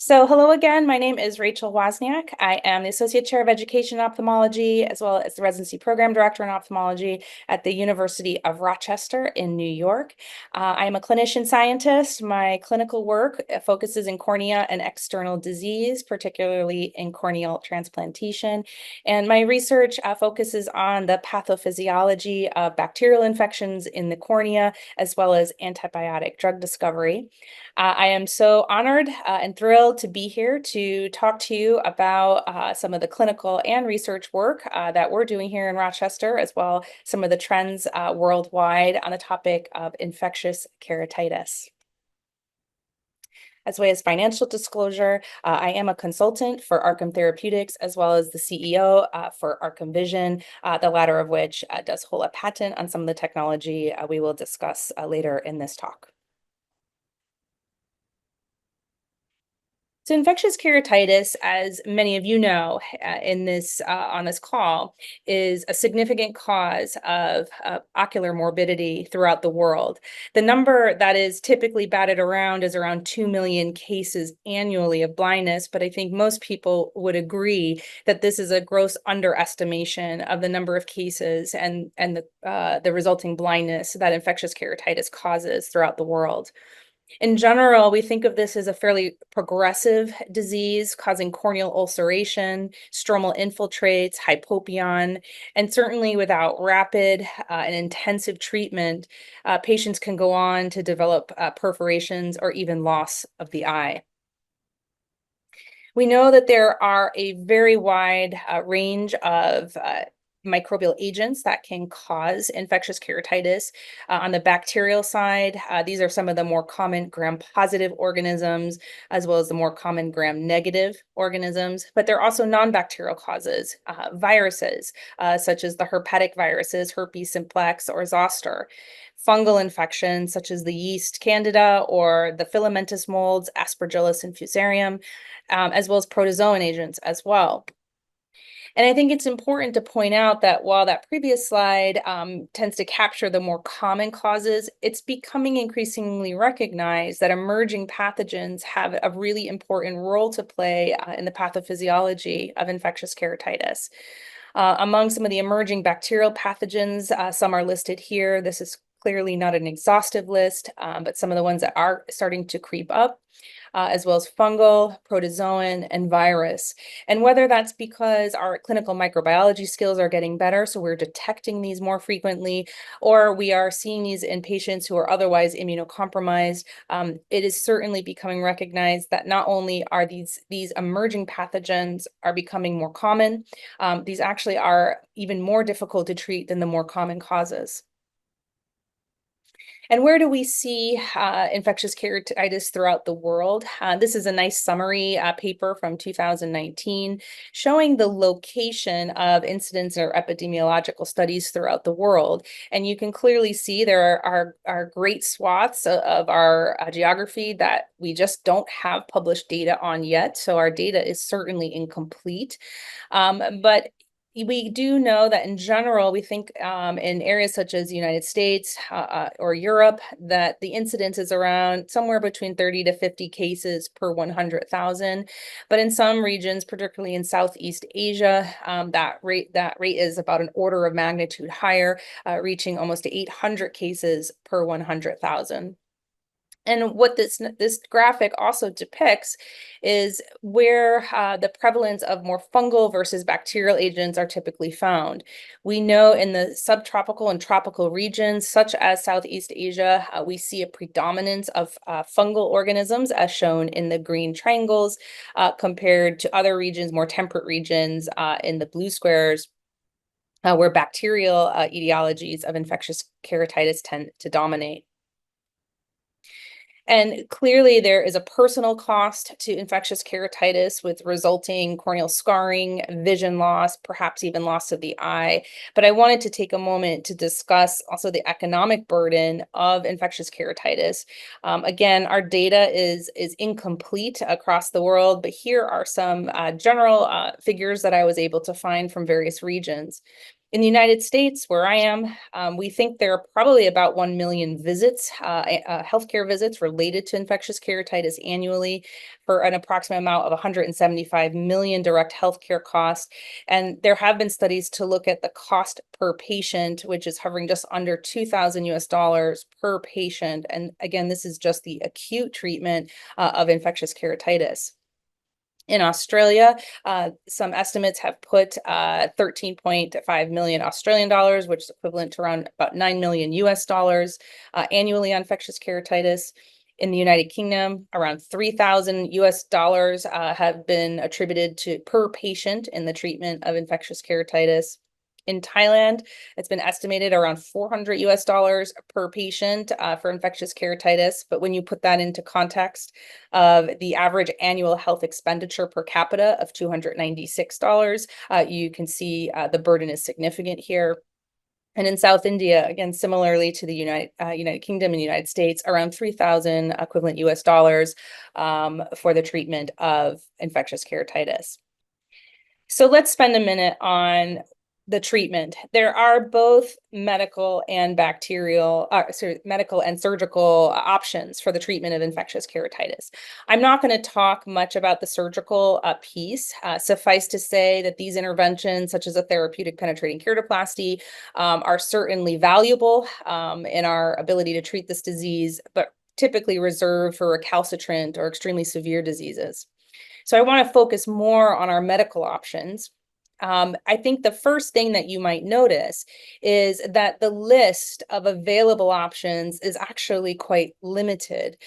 So hello again, my name is Rachel Wozniak. I am the Associate Chair of Education in Ophthalmology, as well as the Residency Program Director in Ophthalmology at the University of Rochester in New York. I am a clinician scientist. My clinical work focuses in cornea and external disease, particularly in corneal transplantation. And my research focuses on the pathophysiology of bacterial infections in the cornea, as well as antibiotic drug discovery. I am so honored and thrilled to be here to talk to you about some of the clinical and research work that we're doing here in Rochester, as well some of the trends worldwide on the topic of infectious keratitis. As well as financial disclosure, I am a consultant for Arkham Therapeutics, as well as the CEO for Arkham Vision, the latter of which does hold a patent on some of the technology we will discuss later in this talk. So infectious keratitis, as many of you know, in this on this call, is a significant cause of ocular morbidity throughout the world. The number that is typically batted around is around 2 million cases annually of blindness, but I think most people would agree that this is a gross underestimation of the number of cases and the resulting blindness that infectious keratitis causes throughout the world. In general, we think of this as a fairly progressive disease causing corneal ulceration, stromal infiltrates, hypopyon, and certainly without rapid and intensive treatment, patients can go on to develop perforations or even loss of the eye. We know that there are a very wide range of microbial agents that can cause infectious keratitis. On the bacterial side, these are some of the more common gram-positive organisms, as well as the more common gram-negative organisms, but there are also non-bacterial causes, viruses, such as the herpetic viruses, herpes simplex or zoster. Fungal infections, such as the yeast candida or the filamentous molds, Aspergillus and Fusarium, as well as protozoan agents as well. And I think it's important to point out that while that previous slide tends to capture the more common causes, it's becoming increasingly recognized that emerging pathogens have a really important role to play in the pathophysiology of infectious keratitis. Among some of the emerging bacterial pathogens, some are listed here. This is clearly not an exhaustive list, but some of the ones that are starting to creep up, as well as fungal, protozoan, and virus. And whether that's because our clinical microbiology skills are getting better, so we're detecting these more frequently, or we are seeing these in patients who are otherwise immunocompromised, it is certainly becoming recognized that not only are these emerging pathogens are becoming more common, these actually are even more difficult to treat than the more common causes. And where do we see infectious keratitis throughout the world? This is a nice summary paper from 2019 showing the location of incidence or epidemiological studies throughout the world. And you can clearly see there are great swaths of our geography that we just don't have published data on yet. So our data is certainly incomplete. But we do know that in general, we think in areas such as the United States or Europe, that the incidence is around somewhere between 30 to 50 cases per 100,000. But in some regions, particularly in Southeast Asia, that rate is about an order of magnitude higher, reaching almost 800 cases per 100,000. And what this graphic also depicts is where the prevalence of more fungal versus bacterial agents are typically found. We know in the subtropical and tropical regions, such as Southeast Asia, we see a predominance of fungal organisms, as shown in the green triangles, compared to other regions, more temperate regions, in the blue squares, where bacterial etiologies of infectious keratitis tend to dominate. And clearly, there is a personal cost to infectious keratitis with resulting corneal scarring, vision loss, perhaps even loss of the eye. But I wanted to take a moment to discuss also the economic burden of infectious keratitis. Again, our data is incomplete across the world, but here are some general figures that I was able to find from various regions. In the United States, where I am, we think there are probably about 1 million visits, healthcare visits related to infectious keratitis annually for an approximate amount of 175 million direct healthcare costs. And there have been studies to look at the cost per patient, which is hovering just under 2,000 US dollars per patient. And again, this is just the acute treatment of infectious keratitis. In Australia, some estimates have put 13.5 million Australian dollars, which is equivalent to around about 9 million US dollars annually on infectious keratitis. In the United Kingdom, around 3,000 US dollars have been attributed to per patient in the treatment of infectious keratitis. In Thailand, it's been estimated around 400 US dollars per patient for infectious keratitis. But when you put that into context of the average annual health expenditure per capita of $296, you can see the burden is significant here. And in South India, again, similarly to the United Kingdom and United States, around 3,000 equivalent US dollars for the treatment of infectious keratitis. So let's spend a minute on the treatment. There are both medical and medical and surgical options for the treatment of infectious keratitis. I'm not going to talk much about the surgical piece. Suffice to say that these interventions, such as a therapeutic penetrating keratoplasty, are certainly valuable in our ability to treat this disease, but typically reserved for recalcitrant or extremely severe diseases. So I want to focus more on our medical options. I think the first thing that you might notice is that the list of available options is actually quite limited.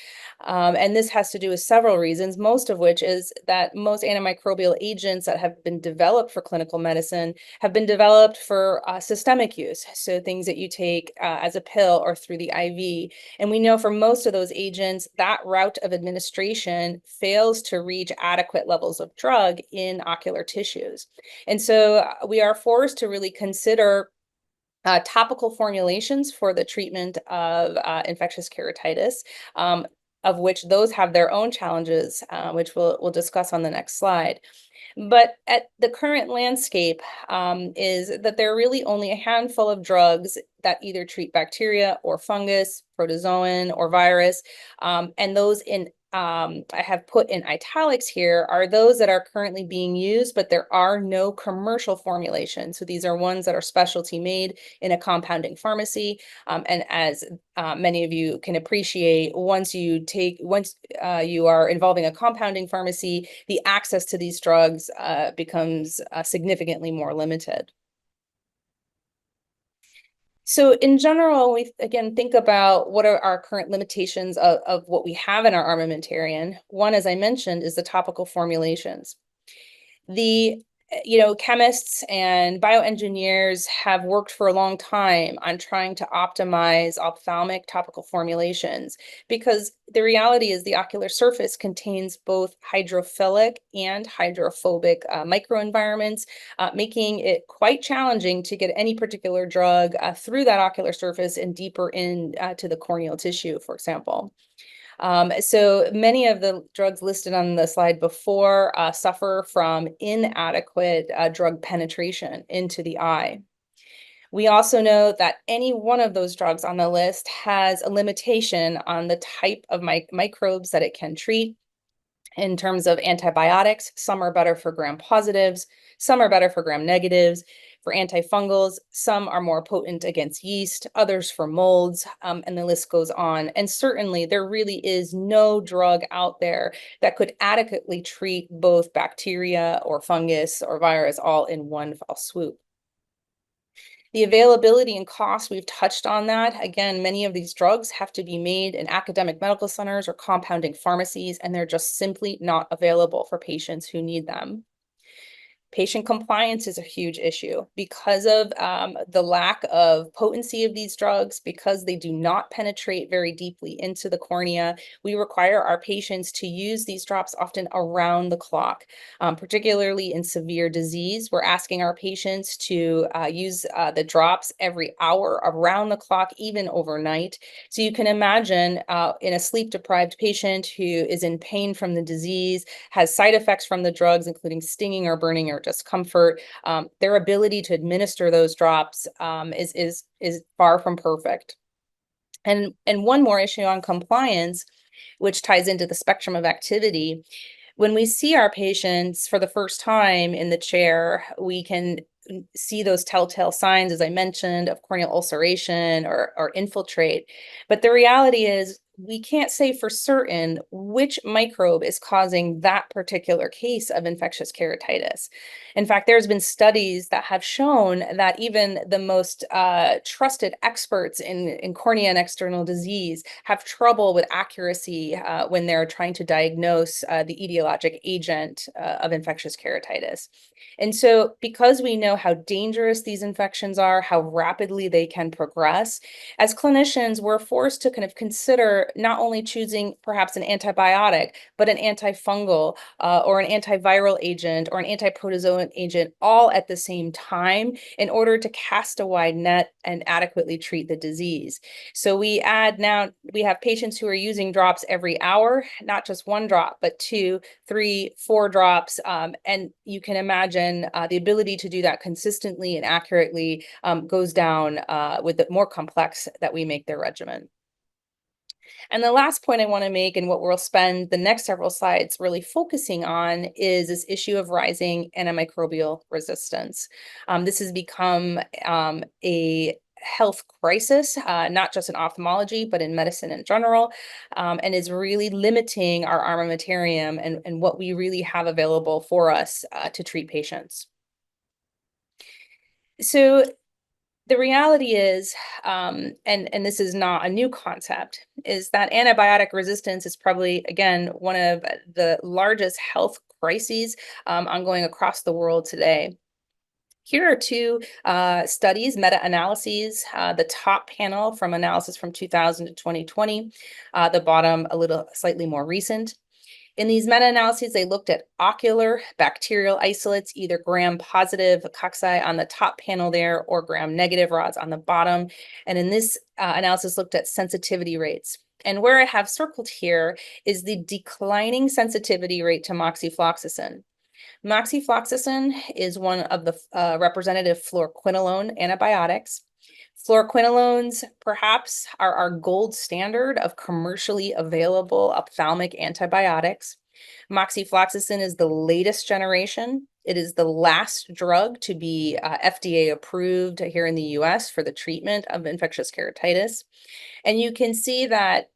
And this has to do with several reasons, most of which is that most antimicrobial agents that have been developed for clinical medicine have been developed for systemic use. So things that you take as a pill or through the IV. And we know for most of those agents, that route of administration fails to reach adequate levels of drug in ocular tissues. And so we are forced to really consider topical formulations for the treatment of infectious keratitis, of which those have their own challenges, which we'll discuss on the next slide. But at the current landscape is that there are really only a handful of drugs that either treat bacteria or fungus, protozoan or virus, and those I have put in italics here are those that are currently being used, but there are no commercial formulations. So these are ones that are specialty made in a compounding pharmacy. And as many of you can appreciate, once you are involving a compounding pharmacy, the access to these drugs becomes significantly more limited. So in general, we again think about what are our current limitations of what we have in our armamentarium. One, as I mentioned, is the topical formulations. The chemists and bioengineers have worked for a long time on trying to optimize ophthalmic topical formulations because the reality is the ocular surface contains both hydrophilic and hydrophobic microenvironments, making it quite challenging to get any particular drug through that ocular surface and deeper into the corneal tissue, for example. So many of the drugs listed on the slide before suffer from inadequate drug penetration into the eye. We also know that any one of those drugs on the list has a limitation on the type of microbes that it can treat. In terms of antibiotics, some are better for gram positives, some are better for gram negatives. For antifungals, some are more potent against yeast, others for molds, and the list goes on. And certainly there really is no drug out there that could adequately treat both bacteria or fungus or virus all in one fell swoop. The availability and cost, we've touched on that. Again, many of these drugs have to be made in academic medical centers or compounding pharmacies, and they're just simply not available for patients who need them. Patient compliance is a huge issue because of the lack of potency of these drugs, because they do not penetrate very deeply into the cornea. We require our patients to use these drops often around the clock, particularly in severe disease. We're asking our patients to use the drops every hour around the clock, even overnight. So you can imagine in a sleep-deprived patient who is in pain from the disease, has side effects from the drugs, including stinging or burning or or discomfort, their ability to administer those drops is far from perfect. And one more issue on compliance, which ties into the spectrum of activity. When we see our patients for the first time in the chair, we can see those telltale signs, as I mentioned, of corneal ulceration or infiltrate. But the reality is, we can't say for certain which microbe is causing that particular case of infectious keratitis. In fact, there's been studies that have shown that even the most trusted experts in cornea and external disease have trouble with accuracy when they're trying to diagnose the etiologic agent of infectious keratitis. And so, because we know how dangerous these infections are, how rapidly they can progress, as clinicians, we're forced to kind of consider not only choosing perhaps an antibiotic, but an antifungal or an antiviral agent or an antiprotozoan agent all at the same time in order to cast a wide net and adequately treat the disease. So we have patients who are using drops every hour, not just one drop, but 2, 3, 4 drops. And you can imagine the ability to do that consistently and accurately goes down with the more complex that we make their regimen. And the last point I want to make, and what we'll spend the next several slides really focusing on, is this issue of rising antimicrobial resistance. This has become a health crisis, not just in ophthalmology, but in medicine in general, and is really limiting our armamentarium and what we really have available for us to treat patients. So the reality is, and this is not a new concept, is that antibiotic resistance is probably, again, one of the largest health crises ongoing across the world today. Here are 2 studies, meta-analyses, the top panel from analysis from 2000 to 2020, the bottom a little slightly more recent. In these meta-analyses, they looked at ocular bacterial isolates, either gram-positive cocci on the top panel there or gram-negative rods on the bottom. And in this analysis, looked at sensitivity rates. And where I have circled here is the declining sensitivity rate to moxifloxacin. Moxifloxacin is one of the representative fluoroquinolone antibiotics. Fluoroquinolones perhaps are our gold standard of commercially available ophthalmic antibiotics. Moxifloxacin is the latest generation. It is the last drug to be FDA approved here in the US for the treatment of infectious keratitis. And you can see that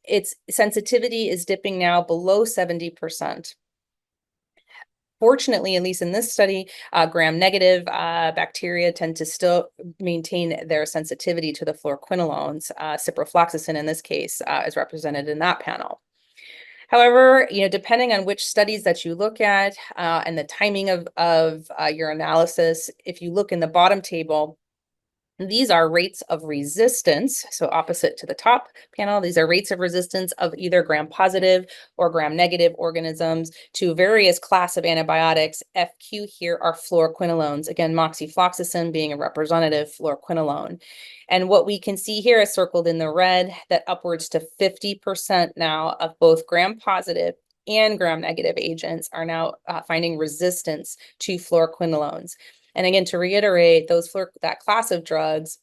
its sensitivity is dipping now below 70%. Fortunately, at least in this study, gram-negative bacteria tend to still maintain their sensitivity to the fluoroquinolones. Ciprofloxacin, in this case, is represented in that panel. However, depending on which studies that you look at and the timing of your analysis, if you look in the bottom table, these are rates of resistance. So opposite to the top panel, these are rates of resistance of either gram-positive or gram-negative organisms to various class of antibiotics. FQ here are fluoroquinolones. Again, moxifloxacin being a representative fluoroquinolone. And what we can see here is circled in the red that upwards to 50% now of both gram-positive and gram-negative agents are now finding resistance to fluoroquinolones. And again, to reiterate, that class of drugs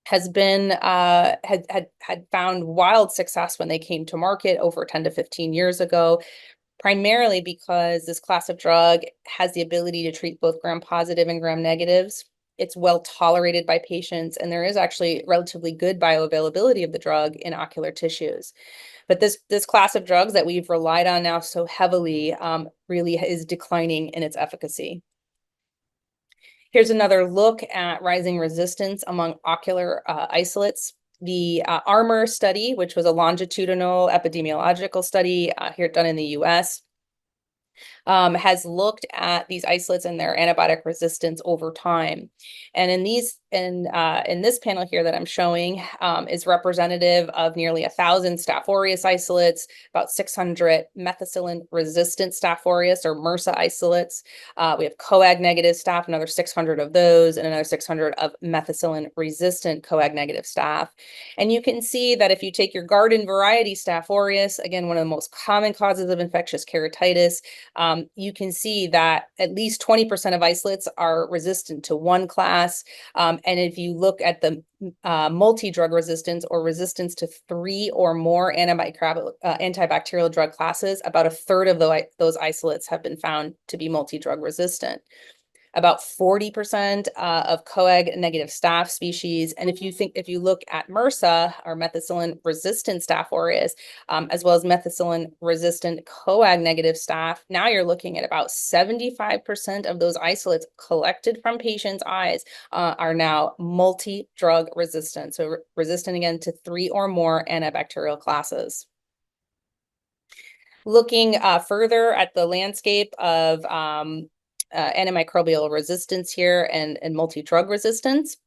has been had found wild success when they came to market over 10 to 15 years ago, primarily because this class of drug has the ability to treat both gram-positive and gram-negatives. It's well tolerated by patients, and there is actually relatively good bioavailability of the drug in ocular tissues. But this class of drugs that we've relied on now so heavily really is declining in its efficacy. Here's another look at rising resistance among ocular isolates. The ARMOR study, which was a longitudinal epidemiological study here done in the US, has looked at these isolates and their antibiotic resistance over time. And in this panel here that I'm showing is representative of nearly 1,000 Staph aureus isolates, about 600 methicillin-resistant Staph aureus or MRSA isolates. We have coag-negative staph, another 600 of those, and another 600 of methicillin-resistant coag-negative staph. And you can see that if you take your garden variety Staph aureus, again, one of the most common causes of infectious keratitis, you can see that at least 20% of isolates are resistant to one class. And if you look at the multi-drug resistance or resistance to 3 or more antibacterial drug classes, about a third of those isolates have been found to be multi-drug resistant. About 40% of coag negative staph species. And if you look at MRSA or methicillin resistant Staph aureus, as well as methicillin resistant coag negative staph, now you're looking at about 75% of those isolates collected from patients' eyes are now multi-drug resistant. So resistant again to 3 or more antibacterial classes. Looking further at the landscape of antimicrobial resistance here and multi-drug resistance.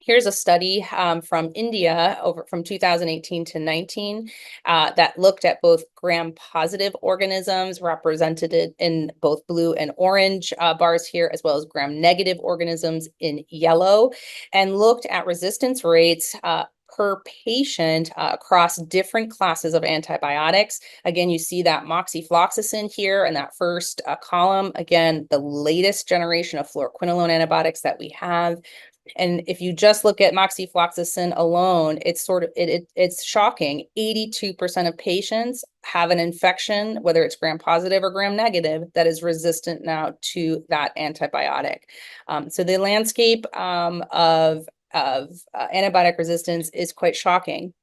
Here's a study from India from 2018 to 19 that looked at both gram-positive organisms represented in both blue and orange bars here, as well as gram-negative organisms in yellow, and looked at resistance rates per patient across different classes of antibiotics. Again, you see that moxifloxacin here in that first column. Again, the latest generation of fluoroquinolone antibiotics that we have. And if you just look at moxifloxacin alone, it's shocking. 82% of patients have an infection, whether it's gram-positive or gram-negative, that is resistant now to that antibiotic. So the landscape of antibiotic resistance is quite shocking.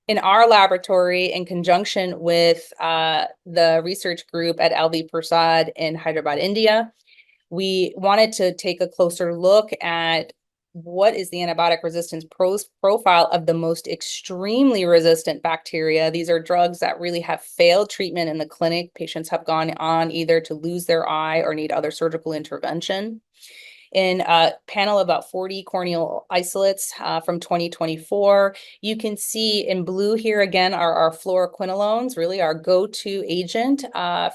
In our laboratory, in conjunction with the research group at LV Prasad in Hyderabad, India, we wanted to take a closer look at what is the antibiotic resistance profile of the most extremely resistant bacteria. These are drugs that really have failed treatment in the clinic. Patients have gone on either to lose their eye or need other surgical intervention. In a panel of about 40 corneal isolates from 2024, you can see in blue here again are our fluoroquinolones, really our go-to agent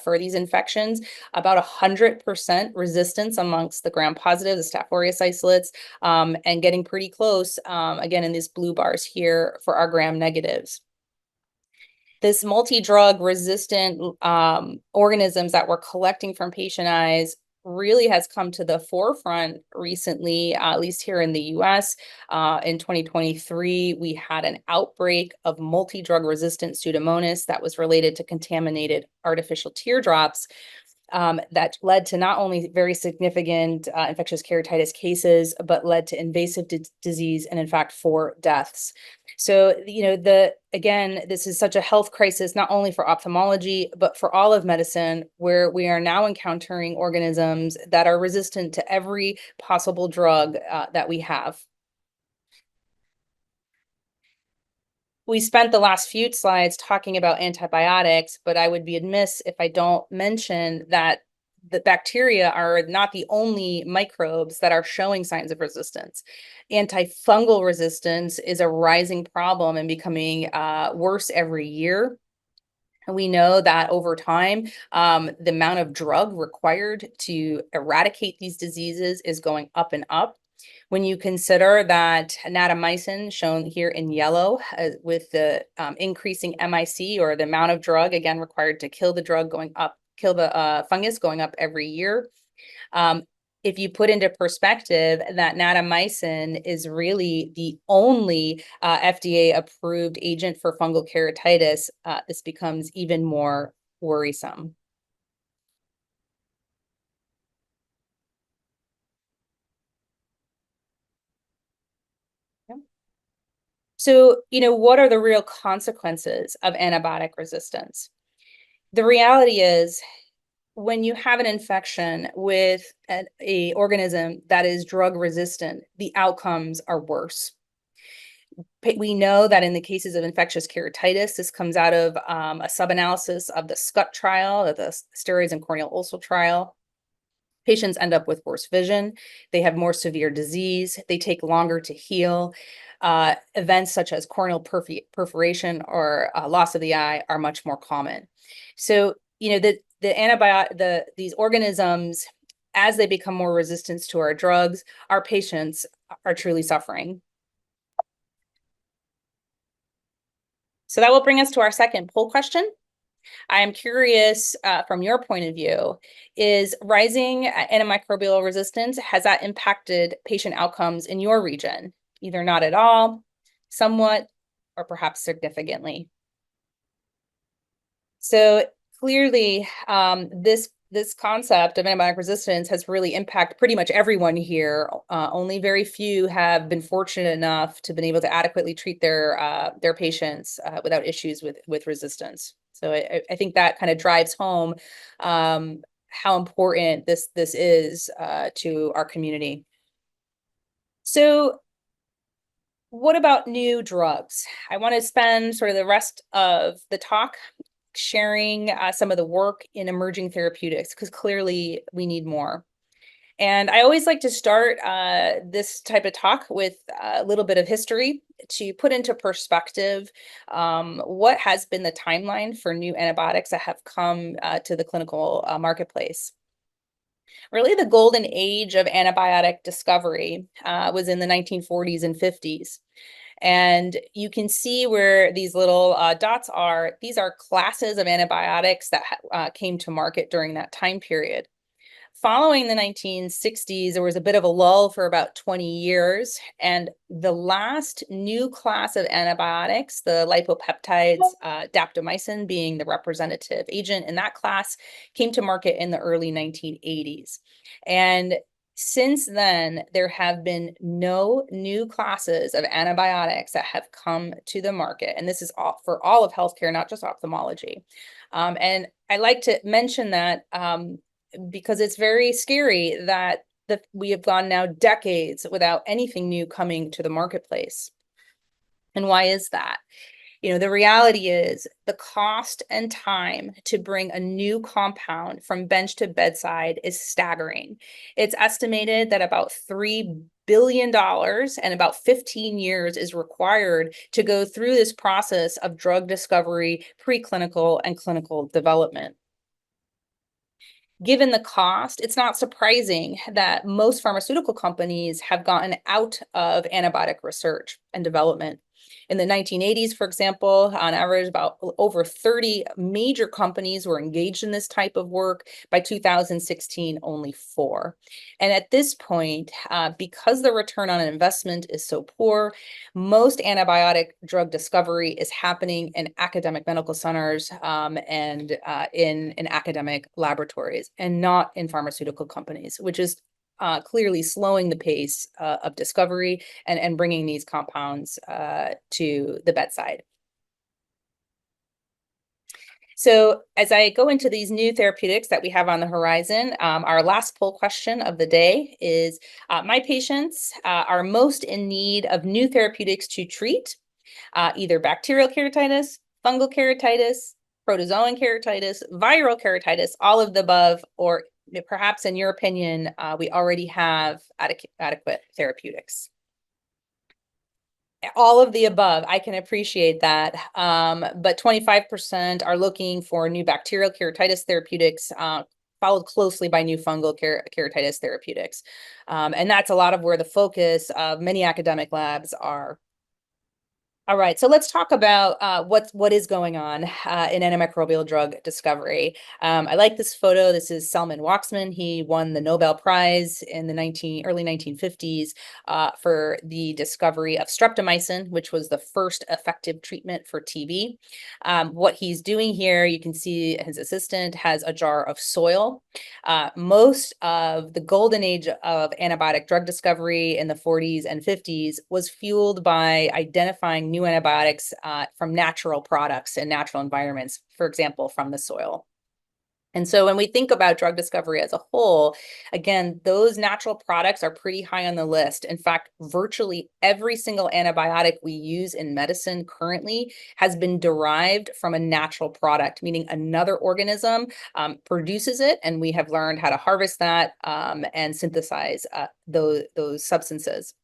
for these infections. About 100% resistance amongst the gram-positive, the Staph aureus isolates, and getting pretty close, again, in these blue bars here for our gram-negatives. This multi-drug resistant organisms that we're collecting from patient eyes really has come to the forefront recently, at least here in the US. In 2023, we had an outbreak of multi-drug resistant Pseudomonas that was related to contaminated artificial teardrops. That led to not only very significant infectious keratitis cases, but led to invasive disease and, in fact, 4 deaths. So, again, this is such a health crisis, not only for ophthalmology, but for all of medicine, where we are now encountering organisms that are resistant to every possible drug that we have. We spent the last few slides talking about antibiotics, but I would be amiss if I don't mention that the bacteria are not the only microbes that are showing signs of resistance. Antifungal resistance is a rising problem and becoming worse every year. And we know that over time, the amount of drug required to eradicate these diseases is going up and up. When you consider that natamycin, shown here in yellow, with the increasing MIC, or the amount of drug again required to kill the fungus going up every year. If you put into perspective that natamycin is really the only FDA-approved agent for fungal keratitis, this becomes even more worrisome. So, what are the real consequences of antibiotic resistance? The reality is, when you have an infection with an organism that is drug resistant, the outcomes are worse. We know that in the cases of infectious keratitis, this comes out of a sub-analysis of the SCUT trial, the steroids and corneal ulcer trial. Patients end up with worse vision. They have more severe disease. They take longer to heal. Events such as corneal perforation or loss of the eye are much more common. So, these organisms, as they become more resistant to our drugs, our patients are truly suffering. So that will bring us to our second poll question. I'm curious, from your point of view, is rising antimicrobial resistance, has that impacted patient outcomes in your region? Either not at all, somewhat, or perhaps significantly. So clearly, this concept of antibiotic resistance has really impacted pretty much everyone here. Only very few have been fortunate enough to been able to adequately treat their patients without issues with resistance. So I think that kind of drives home how important this is to our community. So what about new drugs? I want to spend sort of the rest of the talk sharing some of the work in emerging therapeutics, because clearly we need more. And I always like to start this type of talk with a little bit of history to put into perspective what has been the timeline for new antibiotics that have come to the clinical marketplace. Really, the golden age of antibiotic discovery was in the 1940s and 50s. And you can see where these little dots are. These are classes of antibiotics that came to market during that time period. Following the 1960s, there was a bit of a lull for about 20 years. And the last new class of antibiotics, the lipopeptides, daptomycin being the representative agent in that class, came to market in the early 1980s. And since then, there have been no new classes of antibiotics that have come to the market. And this is all for all of healthcare, not just ophthalmology. And I like to mention that because it's very scary that we have gone now decades without anything new coming to the marketplace. And why is that? You know, the reality is the cost and time to bring a new compound from bench to bedside is staggering. It's estimated that about $3 billion and about 15 years is required to go through this process of drug discovery, preclinical, and clinical development. Given the cost, it's not surprising that most pharmaceutical companies have gotten out of antibiotic research and development. In the 1980s, for example, on average, about over 30 major companies were engaged in this type of work. By 2016, only 4. And at this point, because the return on investment is so poor, most antibiotic drug discovery is happening in academic medical centers and in academic laboratories, and not in pharmaceutical companies, which is clearly slowing the pace of discovery and bringing these compounds to the bedside. So as I go into these new therapeutics that we have on the horizon, our last poll question of the day is, my patients are most in need of new therapeutics to treat either bacterial keratitis, fungal keratitis, protozoan keratitis, viral keratitis, all of the above, or perhaps in your opinion, we already have adequate therapeutics. All of the above, I can appreciate that. But 25% are looking for new bacterial keratitis therapeutics, followed closely by new fungal keratitis therapeutics. And that's a lot of where the focus of many academic labs are. All right, so let's talk about what is going on in antimicrobial drug discovery. I like this photo. This is Selman Waksman. He won the Nobel Prize in the early 1950s for the discovery of streptomycin, which was the first effective treatment for TB. What he's doing here, you can see his assistant has a jar of soil. Most of the golden age of antibiotic drug discovery in the 40s and 50s was fueled by identifying new antibiotics from natural products and natural environments, for example, from the soil. And so when we think about drug discovery as a whole, again, those natural products are pretty high on the list. In fact, virtually every single antibiotic we use in medicine currently has been derived from a natural product, meaning another organism produces it, and we have learned how to harvest that and synthesize those substances.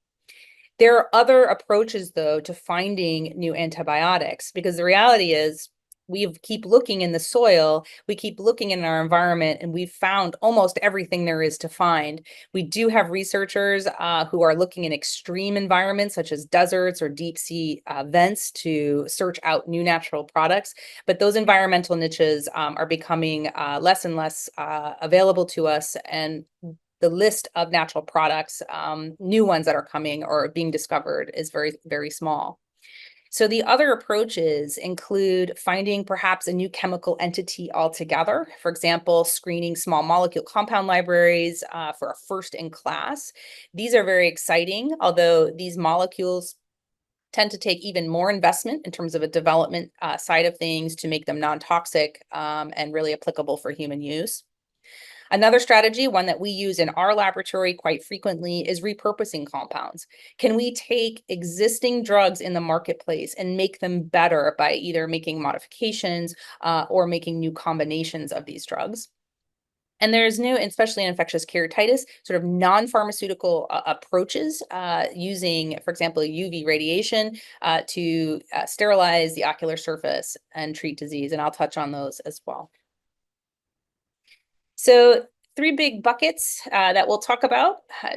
There are other approaches, though, to finding new antibiotics, because the reality is we keep looking in the soil, we keep looking in our environment, and we've found almost everything there is to find. We do have researchers who are looking in extreme environments such as deserts or deep sea vents to search out new natural products. But those environmental niches are becoming less and less available to us. And the list of natural products, new ones that are coming or being discovered, is very, very small. So the other approaches include finding perhaps a new chemical entity altogether. For example, screening small molecule compound libraries for a first in class. These are very exciting, although these molecules tend to take even more investment in terms of a development side of things to make them non-toxic and really applicable for human use. Another strategy, one that we use in our laboratory quite frequently, is repurposing compounds. Can we take existing drugs in the marketplace and make them better by either making modifications or making new combinations of these drugs? And there's new, especially in infectious keratitis, sort of non-pharmaceutical approaches using, for example, UV radiation to sterilize the ocular surface and treat disease. And I'll touch on those as well. So three big buckets that we'll talk about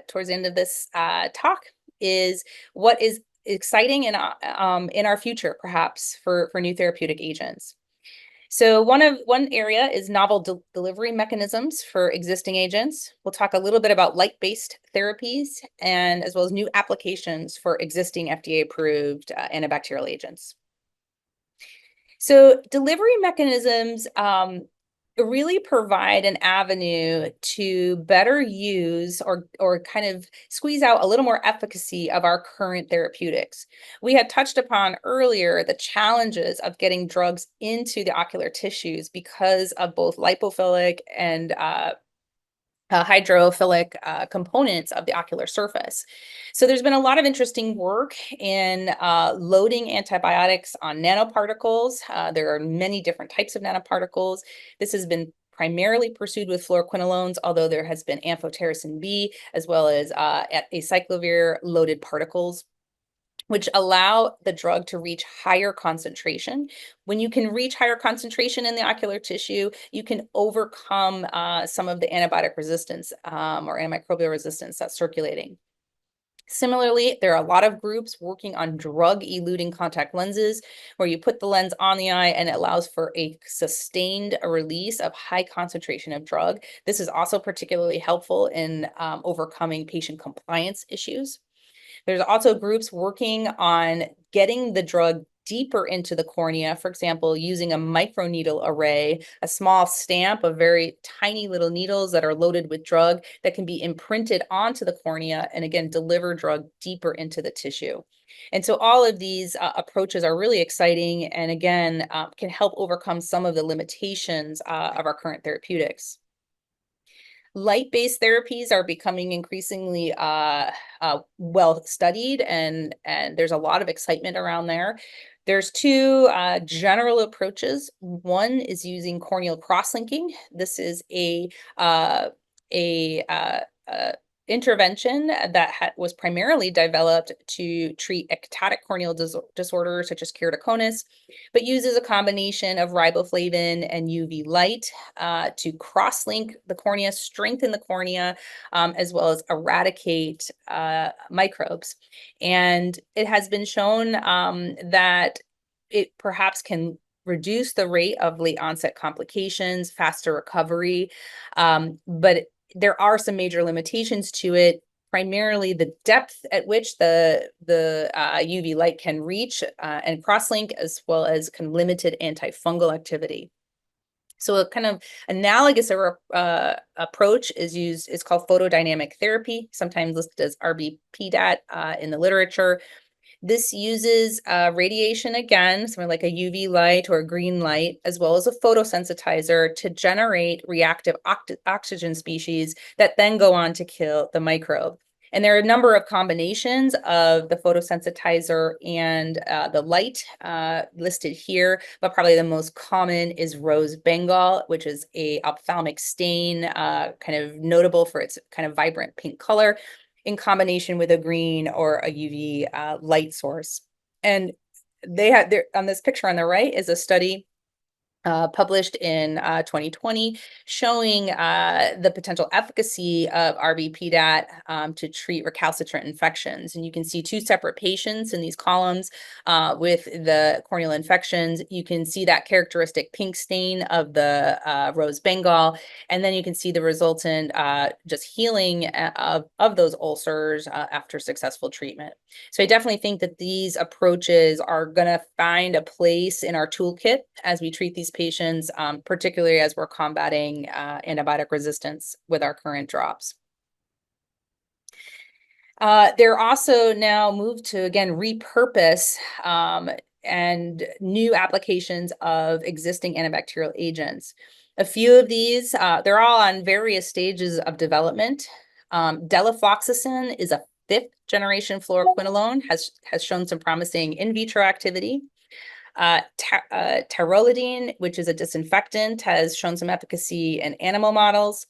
towards the end of this talk is what is exciting in our future, perhaps for new therapeutic agents. So one area is novel delivery mechanisms for existing agents. We'll talk a little bit about light-based therapies and as well as new applications for existing FDA-approved antibacterial agents. So delivery mechanisms really provide an avenue to better use or kind of squeeze out a little more efficacy of our current therapeutics. We had touched upon earlier the challenges of getting drugs into the ocular tissues because of both lipophilic and hydrophilic components of the ocular surface. So there's been a lot of interesting work in loading antibiotics on nanoparticles. There are many different types of nanoparticles. This has been primarily pursued with fluoroquinolones, although there has been amphotericin B as well as acyclovir-loaded particles, which allow the drug to reach higher concentration. When you can reach higher concentration in the ocular tissue, you can overcome some of the antibiotic resistance or antimicrobial resistance that's circulating. Similarly, there are a lot of groups working on drug-eluting contact lenses, where you put the lens on the eye and it allows for a sustained release of high concentration of drug. This is also particularly helpful in overcoming patient compliance issues. There's also groups working on getting the drug deeper into the cornea, for example, using a microneedle array, a small stamp of very tiny little needles that are loaded with drug that can be imprinted onto the cornea and again, deliver drug deeper into the tissue. And so all of these approaches are really exciting and again, can help overcome some of the limitations of our current therapeutics. Light-based therapies are becoming increasingly well studied, and there's a lot of excitement around there. There's two general approaches. One is using corneal cross-linking. This is a intervention that was primarily developed to treat ectatic corneal disorders such as keratoconus, but uses a combination of riboflavin and UV light to cross-link the cornea, strengthen the cornea, as well as eradicate microbes. And it has been shown that it perhaps can reduce the rate of late onset complications, faster recovery, but there are some major limitations to it, primarily the depth at which the UV light can reach and cross-link, as well as kind of limited antifungal activity. So a kind of analogous approach is called photodynamic therapy, sometimes listed as RBPDAT in the literature. This uses radiation again, something like a UV light or a green light, as well as a photosensitizer to generate reactive oxygen species that then go on to kill the microbe. And there are a number of combinations of the photosensitizer and the light listed here, but probably the most common is rose bengal, which is a ophthalmic stain, kind of notable for its kind of vibrant pink color, in combination with a green or a UV light source. And they had there on this picture on the right is a study published in 2020, showing the potential efficacy of RB-PDAT to treat recalcitrant infections. And you can see two separate patients in these columns with the corneal infections. You can see that characteristic pink stain of the rose Bengal, and then you can see the resultant just healing of those ulcers after successful treatment. So I definitely think that these approaches are going to find a place in our toolkit as we treat these patients, particularly as we're combating antibiotic resistance with our current drops. They're also now moved to, again, repurpose and new applications of existing antibacterial agents. A few of these, they're all on various stages of development. Delafloxacin is a fifth generation fluoroquinolone, has shown some promising in vitro activity. Taurolidine, which is a disinfectant, has shown some efficacy in animal models.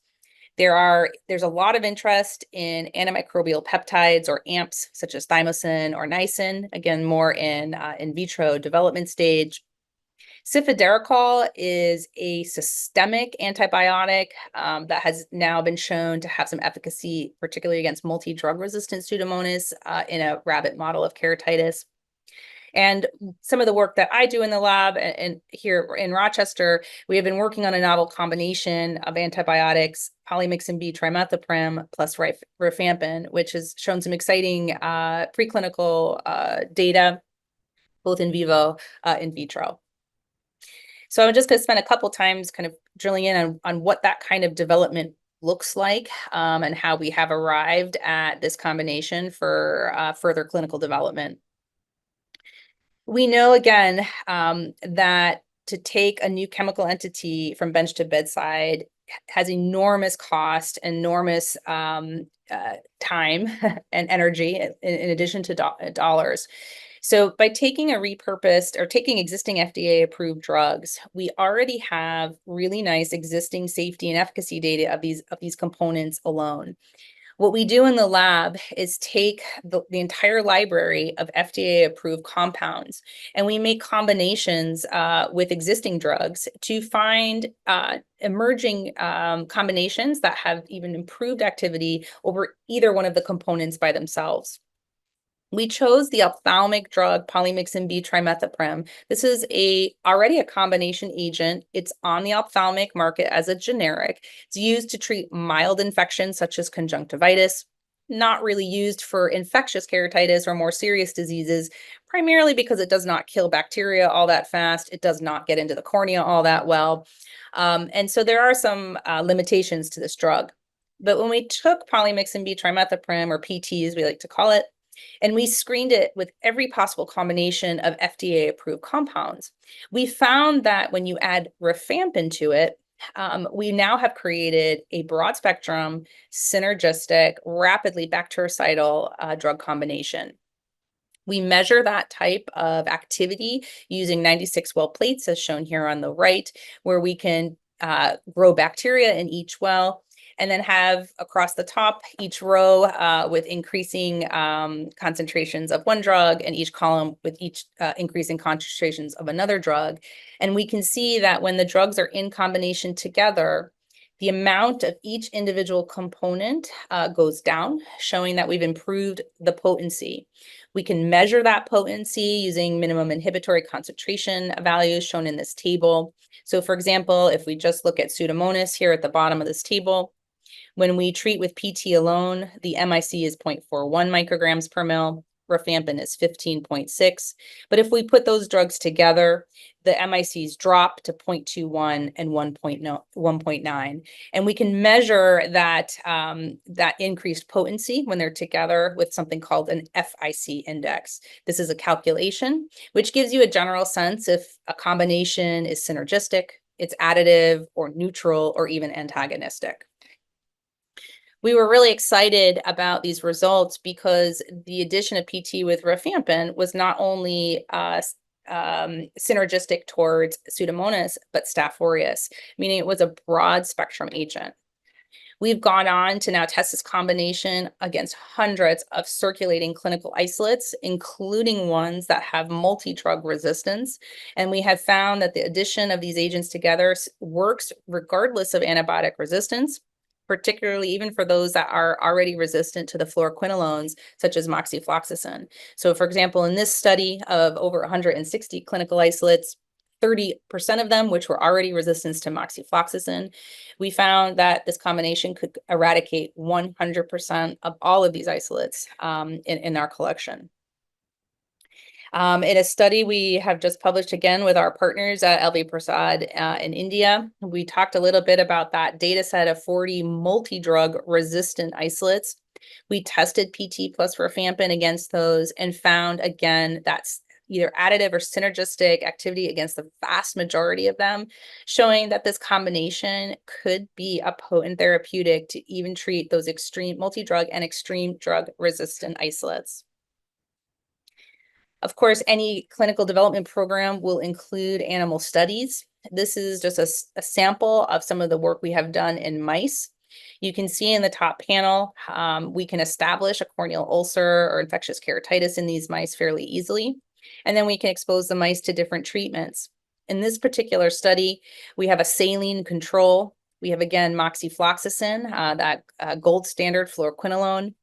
There's a lot of interest in antimicrobial peptides or AMPs, such as thymosin or niacin, again, more in vitro development stage. Cifoderacol is a systemic antibiotic that has now been shown to have some efficacy, particularly against multidrug-resistant Pseudomonas in a rabbit model of keratitis. And some of the work that I do in the lab and here in Rochester, we have been working on a novel combination of antibiotics, polymyxin B trimethoprim plus rifampin, which has shown some exciting preclinical data, both in vivo, in vitro. So I'm just going to spend a couple times kind of drilling in on what that kind of development looks like and how we have arrived at this combination for further clinical development. We know, again, that to take a new chemical entity from bench to bedside has enormous cost, enormous time and energy in addition to dollars. So by taking a repurposed or taking existing FDA approved drugs, we already have really nice existing safety and efficacy data of these components alone. What we do in the lab is take the entire library of FDA approved compounds and we make combinations with existing drugs to find emerging combinations that have even improved activity over either one of the components by themselves. We chose the ophthalmic drug polymyxin B trimethoprim. This is already a combination agent. It's on the ophthalmic market as a generic. It's used to treat mild infections such as conjunctivitis, not really used for infectious keratitis or more serious diseases, primarily because it does not kill bacteria all that fast. It does not get into the cornea all that well. And so there are some limitations to this drug. But when we took polymyxin B trimethoprim, or PT as we like to call it, and we screened it with every possible combination of FDA-approved compounds, we found that when you add rifampin to it, we now have created a broad-spectrum, synergistic, rapidly bactericidal drug combination. We measure that type of activity using 96 well plates, as shown here on the right, where we can grow bacteria in each well, and then have across the top each row with increasing concentrations of one drug, and each column with each increasing concentrations of another drug. And we can see that when the drugs are in combination together, the amount of each individual component goes down, showing that we've improved the potency. We can measure that potency using minimum inhibitory concentration values shown in this table. So for example, if we just look at Pseudomonas here at the bottom of this table, when we treat with PT alone, the MIC is 0.41 micrograms per mil, rifampin is 15.6. But if we put those drugs together, the MICs drop to 0.21 and 1.9. And we can measure that, that increased potency when they're together with something called an FIC index. This is a calculation which gives you a general sense if a combination is synergistic, it's additive or neutral or even antagonistic. We were really excited about these results because the addition of PT with rifampin was not only synergistic towards Pseudomonas, but Staph aureus, meaning it was a broad spectrum agent. We've gone on to now test this combination against hundreds of circulating clinical isolates, including ones that have multi-drug resistance. And we have found that the addition of these agents together works regardless of antibiotic resistance, particularly even for those that are already resistant to the fluoroquinolones, such as moxifloxacin. So for example, in this study of over 160 clinical isolates, 30% of them, which were already resistant to moxifloxacin, we found that this combination could eradicate 100% of all of these isolates in our collection. In a study we have just published again with our partners at LV Prasad in India, we talked a little bit about that data set of 40 multi-drug resistant isolates. We tested PT plus rifampin against those and found again that's either additive or synergistic activity against the vast majority of them, showing that this combination could be a potent therapeutic to even treat those extreme multi-drug and extreme drug resistant isolates. Of course, any clinical development program will include animal studies. This is just a sample of some of the work we have done in mice. You can see in the top panel, we can establish a corneal ulcer or infectious keratitis in these mice fairly easily. And then we can expose the mice to different treatments. In this particular study, we have a saline control. We have, again, moxifloxacin, that gold standard fluoroquinolone.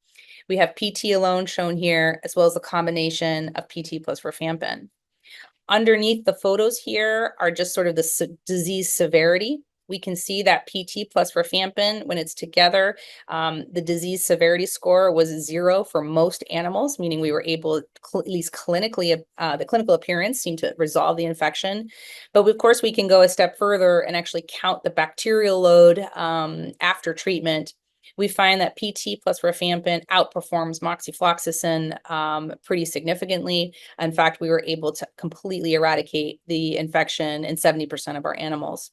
We have PT alone shown here, as well as a combination of PT plus rifampin. Underneath the photos here are just sort of the disease severity. We can see that PT plus rifampin, when it's together, the disease severity score was 0 for most animals, meaning we were able, at least clinically, the clinical appearance seemed to resolve the infection. But of course, we can go a step further and actually count the bacterial load after treatment. We find that PT plus rifampin outperforms moxifloxacin pretty significantly. In fact, we were able to completely eradicate the infection in 70% of our animals.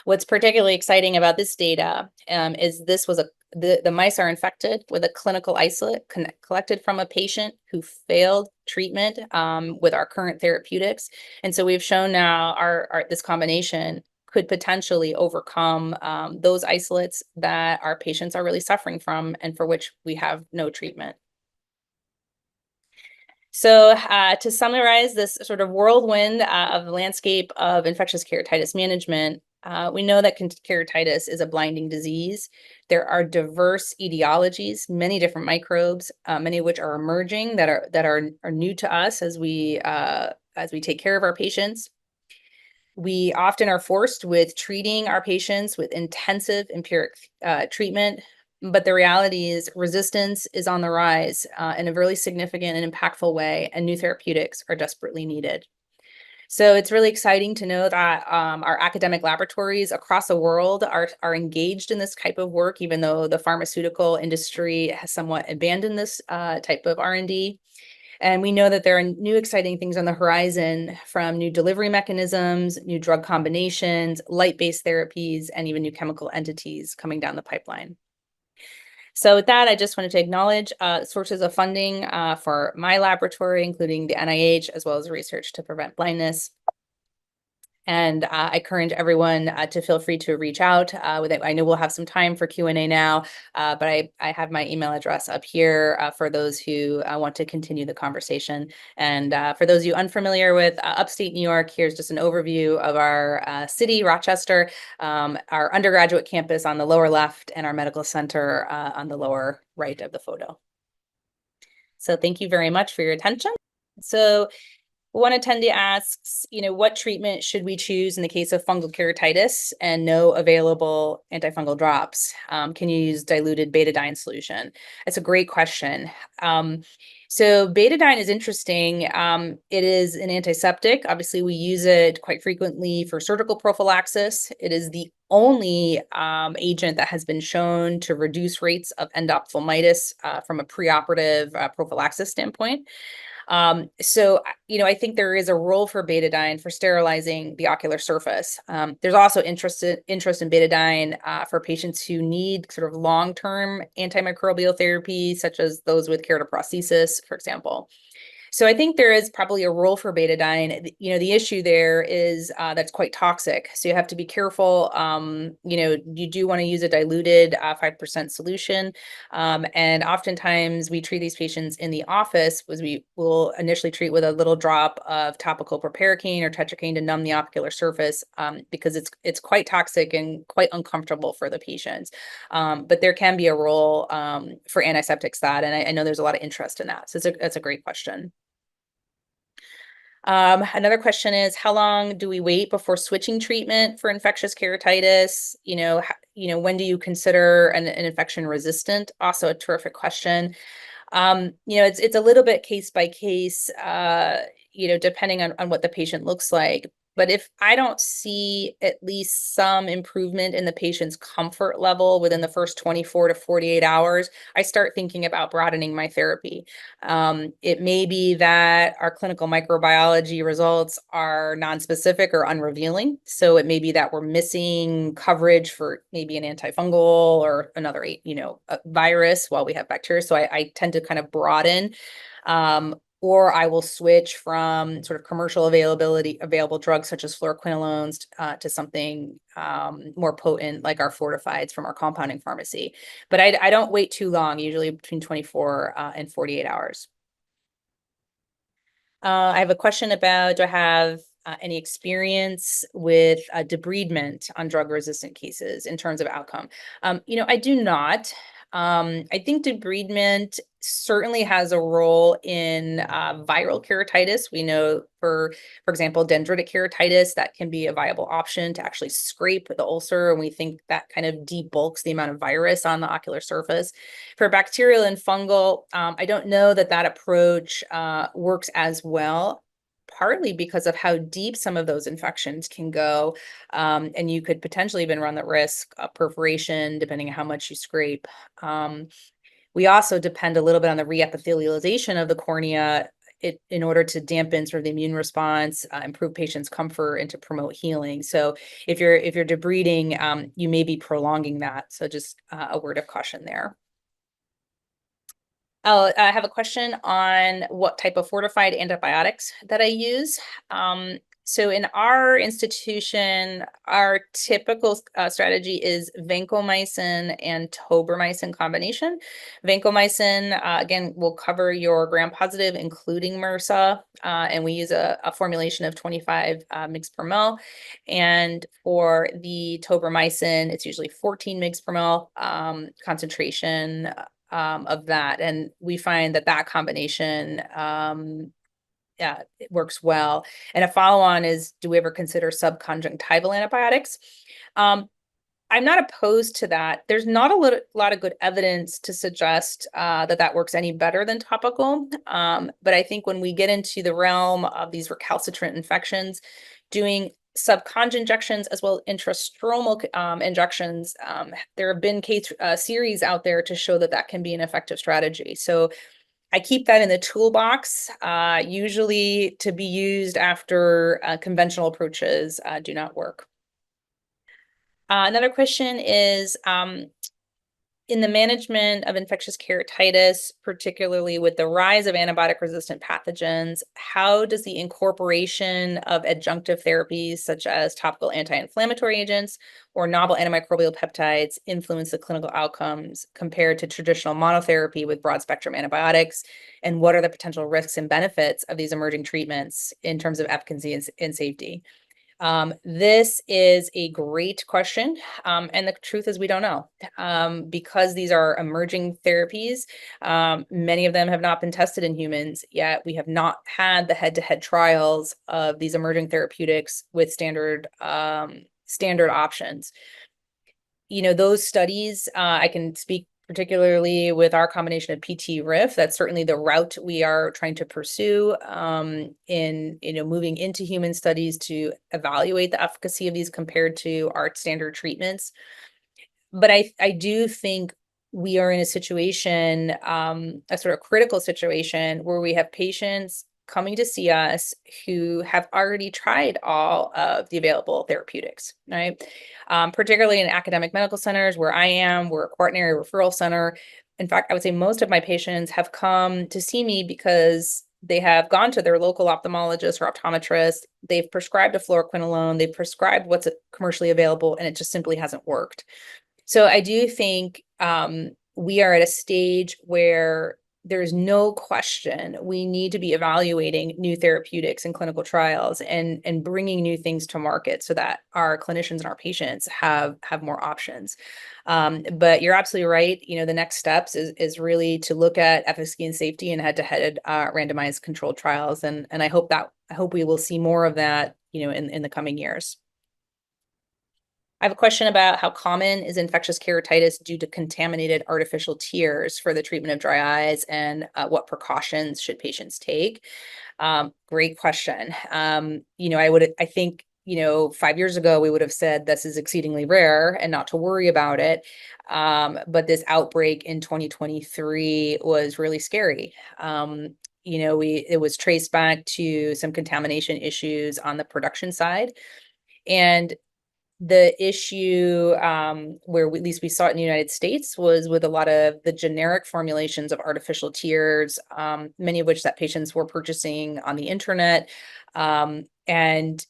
What's particularly exciting about this data is this was the mice are infected with a clinical isolate collected from a patient who failed treatment with our current therapeutics. And so we've shown now this combination could potentially overcome those isolates that our patients are really suffering from and for which we have no treatment. So to summarize this sort of whirlwind of the landscape of infectious keratitis management, we know that keratitis is a blinding disease. There are diverse etiologies, many different microbes, many of which are emerging that are new to us as we take care of our patients. We often are forced with treating our patients with intensive empiric treatment, but the reality is resistance is on the rise in a really significant and impactful way, and new therapeutics are desperately needed. So it's really exciting to know that our academic laboratories across the world are engaged in this type of work, even though the pharmaceutical industry has somewhat abandoned this type of R&D. And we know that there are new exciting things on the horizon, from new delivery mechanisms, new drug combinations, light-based therapies, and even new chemical entities coming down the pipeline. So with that, I just wanted to acknowledge sources of funding for my laboratory, including the NIH, as well as Research to Prevent Blindness. And I encourage everyone to feel free to reach out. I know we'll have some time for Q&A now, but I have my email address up here for those who want to continue the conversation. And for those of you unfamiliar with upstate New York, here's just an overview of our city, Rochester, our undergraduate campus on the lower left, and our medical center on the lower right of the photo. So thank you very much for your attention. So one attendee asks, what treatment should we choose in the case of fungal keratitis and no available antifungal drops? Can you use diluted betadine solution? That's a great question. So betadine is interesting. It is an antiseptic. Obviously, we use it quite frequently for surgical prophylaxis. It is the only agent that has been shown to reduce rates of endophthalmitis from a preoperative prophylaxis standpoint. So, I think there is a role for betadine for sterilizing the ocular surface. There's also interest in betadine for patients who need sort of long-term antimicrobial therapy, such as those with keratoprosthesis, for example. So I think there is probably a role for betadine. You know, the issue there is that's quite toxic. So you have to be careful. You know, you do want to use a diluted 5% solution. And oftentimes we treat these patients in the office, was we will initially treat with a little drop of topical proparacaine or tetracaine to numb the ocular surface, because it's quite toxic and quite uncomfortable for the patients. But there can be a role for antiseptics that, and I know there's a lot of interest in that. So that's a great question. Another question is, how long do we wait before switching treatment for infectious keratitis? You know, when do you consider an infection resistant? Also a terrific question. You know, it's a little bit case by case, you know, depending on what the patient looks like. But if I don't see at least some improvement in the patient's comfort level within the first 24 to 48 hours, I start thinking about broadening my therapy. It may be that our clinical microbiology results are nonspecific or unrevealing. So it may be that we're missing coverage for maybe an antifungal or another, you know, a virus while we have bacteria. So I tend to kind of broaden. Or I will switch from sort of commercial available drugs such as fluoroquinolones to something more potent like our fortifieds from our compounding pharmacy. But I don't wait too long, usually between 24 and 48 hours. I have a question about, do I have any experience with debridement on drug-resistant cases in terms of outcome? You know, I do not. I think debridement certainly has a role in viral keratitis. We know, for example, dendritic keratitis, that can be a viable option to actually scrape the ulcer, and we think that kind of debulks the amount of virus on the ocular surface. For bacterial and fungal, I don't know that that approach works as well, partly because of how deep some of those infections can go. And you could potentially even run the risk of perforation depending on how much you scrape. We also depend a little bit on the reepithelialization of the cornea in order to dampen sort of the immune response, improve patients' comfort, and to promote healing. So if you're debriding, you may be prolonging that. So just a word of caution there. I have a question on what type of fortified antibiotics that I use. So in our institution, our typical strategy is vancomycin and tobramycin combination. Vancomycin, again, will cover your gram-positive, including MRSA, and we use a formulation of 25 mg per ml. And for the tobramycin, it's usually 14 mg per ml concentration of that. And we find that that combination yeah, it works well. And a follow-on is, do we ever consider subconjunctival antibiotics? I'm not opposed to that. There's not a lot of good evidence to suggest that that works any better than topical. But I think when we get into the realm of these recalcitrant infections, doing subconjunctival injections as well as intrastromal injections, there have been case series out there to show that that can be an effective strategy. So I keep that in the toolbox, usually to be used after conventional approaches do not work. Another question is, in the management of infectious keratitis, particularly with the rise of antibiotic-resistant pathogens, how does the incorporation of adjunctive therapies such as topical anti-inflammatory agents or novel antimicrobial peptides influence the clinical outcomes compared to traditional monotherapy with broad-spectrum antibiotics? And what are the potential risks and benefits of these emerging treatments in terms of efficacy and safety? This is a great question. And the truth is we don't know. Because these are emerging therapies, many of them have not been tested in humans yet. We have not had the head-to-head trials of these emerging therapeutics with standard options. You know, those studies, I can speak particularly with our combination of PT-RIF. That's certainly the route we are trying to pursue in, you know, moving into human studies to evaluate the efficacy of these compared to our standard treatments. But I do think we are in a situation, a sort of critical situation where we have patients coming to see us who have already tried all of the available therapeutics, right? Particularly in academic medical centers where I am, we're a quaternary referral center. In fact, I would say most of my patients have come to see me because they have gone to their local ophthalmologist or optometrist. They've prescribed a fluoroquinolone. They've prescribed what's commercially available, and it just simply hasn't worked. So I do think we are at a stage where there's no question we need to be evaluating new therapeutics in clinical trials and bringing new things to market so that our clinicians and our patients have more options. But you're absolutely right. You know, the next steps is really to look at efficacy and safety and head-to-head randomized controlled trials, and I hope we will see more of that, you know, in the coming years. I have a question about how common is infectious keratitis due to contaminated artificial tears for the treatment of dry eyes, and what precautions should patients take? Great question. You know, I think, you know, 5 years ago, we would have said this is exceedingly rare and not to worry about it. But this outbreak in 2023 was really scary. You know, it was traced back to some contamination issues on the production side. And the issue, where at least we saw it in the United States, was with a lot of the generic formulations of artificial tears, many of which that patients were purchasing on the internet. And,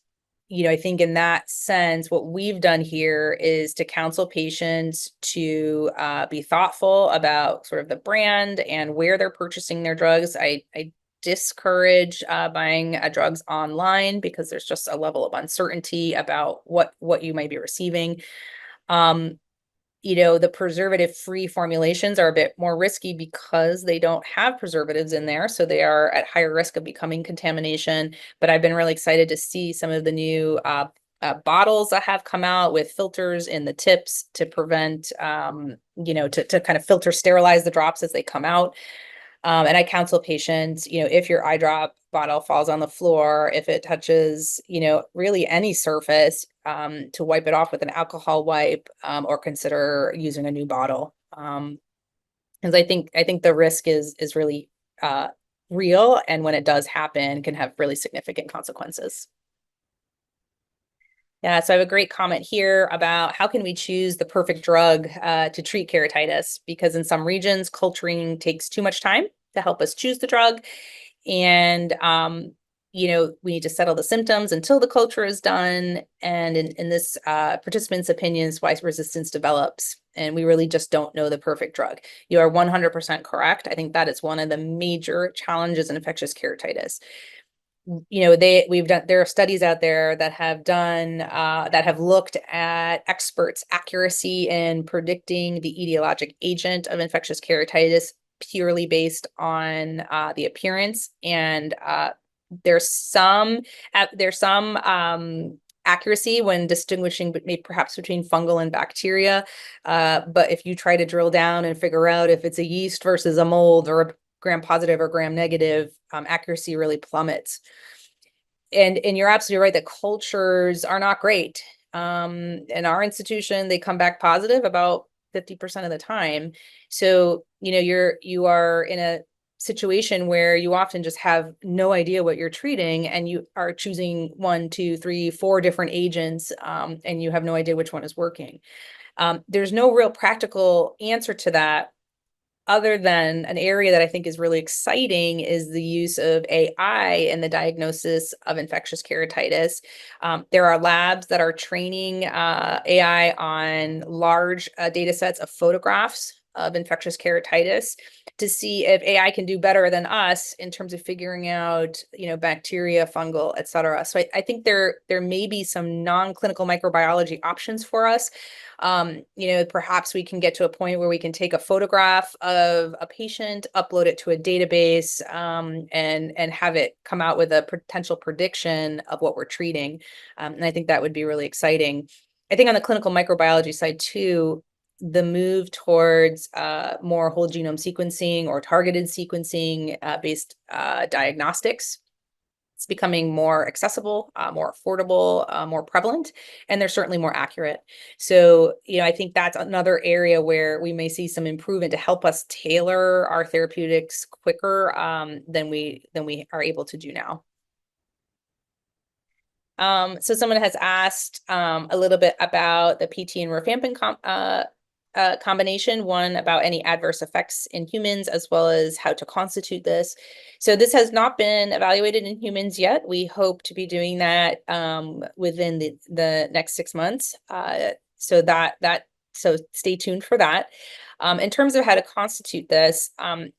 you know, I think in that sense, what we've done here is to counsel patients to be thoughtful about sort of the brand and where they're purchasing their drugs. I discourage buying drugs online because there's just a level of uncertainty about what you might be receiving. You know, the preservative-free formulations are a bit more risky because they don't have preservatives in there, so they are at higher risk of becoming contamination. But I've been really excited to see some of the new bottles that have come out with filters in the tips to prevent, you know, to kind of filter, sterilize the drops as they come out. And I counsel patients, you know, if your eye drop bottle falls on the floor, if it touches, you know, really any surface, to wipe it off with an alcohol wipe, or consider using a new bottle. Because I think the risk is really real, and when it does happen, can have really significant consequences. Yeah, so I have a great comment here about how can we choose the perfect drug to treat keratitis, because in some regions, culturing takes too much time to help us choose the drug. And, you know, we need to settle the symptoms until the culture is done. And in this participant's opinions, why resistance develops. And we really just don't know the perfect drug. You are 100% correct. I think that is one of the major challenges in infectious keratitis. You know, there are studies out there that have done that have looked at experts' accuracy in predicting the etiologic agent of infectious keratitis purely based on the appearance, and there's some accuracy when distinguishing perhaps between fungal and bacteria, but if you try to drill down and figure out if it's a yeast versus a mold or a gram-positive or gram-negative, accuracy really plummets. And you're absolutely right that cultures are not great. In our institution, they come back positive about 50% of the time. So, you know, you are in a situation where you often just have no idea what you're treating, and you are choosing 1, 2, 3, 4 different agents, and you have no idea which one is working. There's no real practical answer to that, other than an area that I think is really exciting is the use of AI in the diagnosis of infectious keratitis. There are labs that are training AI on large data sets of photographs of infectious keratitis to see if AI can do better than us in terms of figuring out, you know, bacteria, fungal, et cetera. So I think there may be some non-clinical microbiology options for us. You know, perhaps we can get to a point where we can take a photograph of a patient, upload it to a database, and have it come out with a potential prediction of what we're treating. And I think that would be really exciting. I think on the clinical microbiology side too, the move towards more whole genome sequencing or targeted sequencing based diagnostics, it's becoming more accessible, more affordable, more prevalent, and they're certainly more accurate. So, you know, I think that's another area where we may see some improvement to help us tailor our therapeutics quicker than we are able to do now. So someone has asked a little bit about the PT and rifampin combination, one about any adverse effects in humans, as well as how to constitute this. So this has not been evaluated in humans yet. We hope to be doing that within the next 6 months. So stay tuned for that. In terms of how to constitute this,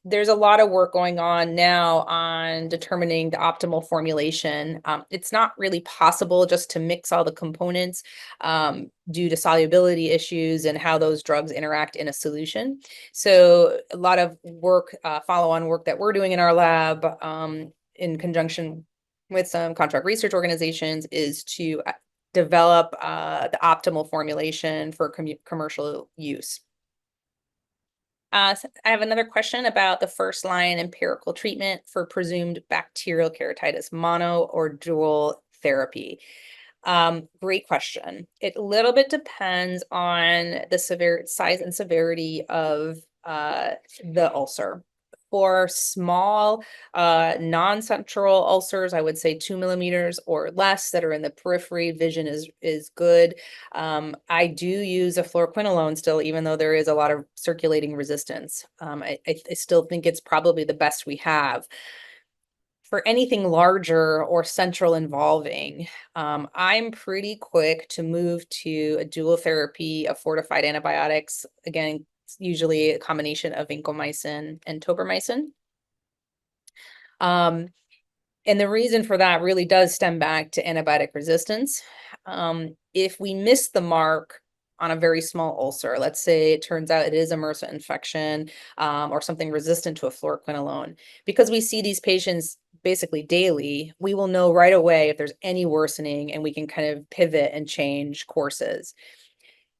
there's a lot of work going on now on determining the optimal formulation. It's not really possible just to mix all the components due to solubility issues and how those drugs interact in a solution. So a lot of work, follow-on work that we're doing in our lab in conjunction with some contract research organizations is to develop the optimal formulation for commercial use. So I have another question about the first line empirical treatment for presumed bacterial keratitis, mono or dual therapy. Great question. It a little bit depends on the size and severity of the ulcer. For small, non-central ulcers, I would say 2 millimeters or less that are in the periphery, vision is good. I do use a fluoroquinolone still, even though there is a lot of circulating resistance. I still think it's probably the best we have. For anything larger or central involving, I'm pretty quick to move to a dual therapy of fortified antibiotics. Again, it's usually a combination of vancomycin and tobramycin. And the reason for that really does stem back to antibiotic resistance. If we miss the mark on a very small ulcer, let's say it turns out it is a MRSA infection or something resistant to a fluoroquinolone, because we see these patients basically daily, we will know right away if there's any worsening and we can kind of pivot and change courses.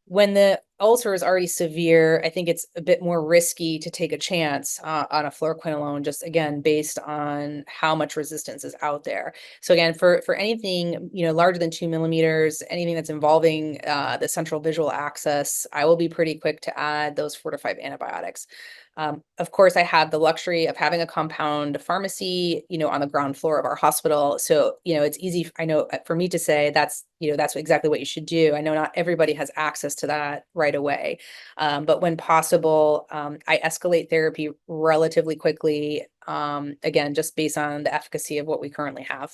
When the ulcer is already severe, I think it's a bit more risky to take a chance on a fluoroquinolone, just again, based on how much resistance is out there. So again, for anything, larger than 2 millimeters, anything that's involving the central visual axis, I will be pretty quick to add those 4 to 5 antibiotics. Of course, I have the luxury of having a compound pharmacy, on the ground floor of our hospital. So, it's easy, I know, for me to say that's exactly what you should do. I know not everybody has access to that right away. But when possible, I escalate therapy relatively quickly, again, just based on the efficacy of what we currently have.